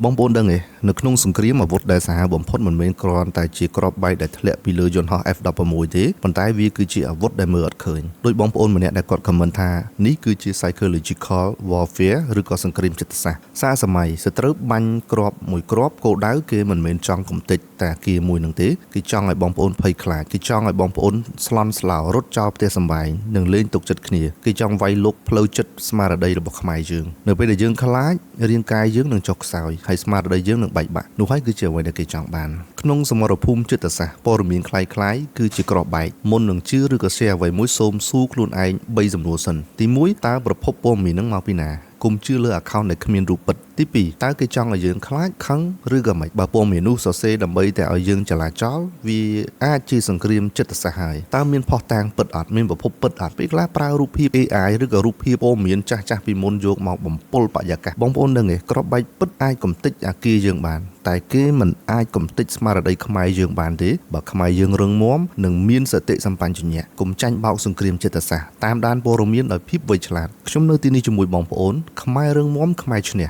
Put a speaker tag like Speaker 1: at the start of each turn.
Speaker 1: បងប្អូនដឹងទេនៅក្នុងសង្គ្រាមអាវុធដែលសាហាវបំផុតមិនមែនគ្រាន់តែជាគ្រាប់បែកដែលធ្លាក់ពីលើយន្តហោះ F16 ទេប៉ុន្តែវាគឺជាអាវុធដែលមើលអត់ឃើញដោយបងប្អូនម្នាក់ដែលគាត់ comment ថានេះគឺជា psychological warfare ឬក៏សង្គ្រាមចិត្តសាស្ត្រសារសម័យសត្រូវបាញ់គ្រាប់មួយគ្រាប់គោលដៅគេមិនមែនចង់កំទេចតែអាគារមួយនឹងទេគេចង់ឲ្យបងប្អូនភ័យខ្លាចគេចង់ឲ្យបងប្អូនស្លន់ស្លោរត់ចោលផ្ទះសម្បែងនិងលេងទុកចិត្តគ្នាគេចង់វាយលុកផ្លូវចិត្តស្មារតីរបស់ខ្មែរយើងនៅពេលដែលយើងខ្លាចរាងកាយយើងនឹងចុះខ្សោយហើយស្មារតីយើងនឹងបែកបាក់នោះហើយគឺជាអ្វីដែលគេចង់បានក្នុងសមរភូមិចិត្តសាស្ត្រព័ត៌មានคล้ายៗគឺជាក្របបែកមុននឹងជឿឬក៏ share អ្វីមួយសូមសួរខ្លួនឯង3សំណួរសិនទី1តើប្រភពព័ត៌មាននឹងមកពីណាគុំជឿលើ account ដែលគ្មានរូបពិតទី2តើគេចង់ឲ្យយើងខ្លាចខឹងឬក៏មិនបើព័ត៌មាននោះសរសេរដើម្បីតែឲ្យយើងចលាចលវាអាចជាសង្គ្រាមចិត្តសាស្ត្រហើយតើមានផុសតាងពិតអត់មានប្រភពពិតអត់ពេលខ្លះប្រើរូបភាព AI ឬក៏រូបភាពព័ត៌មានចាស់ៗពីមុនយកមកបំពុលបរិយាកាសបងប្អូនដឹងទេក្របបែកពិតអាចកំទេចអាគារយើងបានតែគេមិនអាចកំទេចស្មារតីខ្មែរយើងបានទេបើខ្មែរយើងរឹងមាំនិងមានសតិសម្បញ្ញៈកុំចាញ់បោកសង្គ្រាមចិត្តសាស្ត្រតាមដានព័ត៌មានដោយភាពវៃឆ្លាតខ្ញុំនៅទីនេះជាមួយបងប្អូនខ្មែររឹងមាំខ្មែរឈ្នះ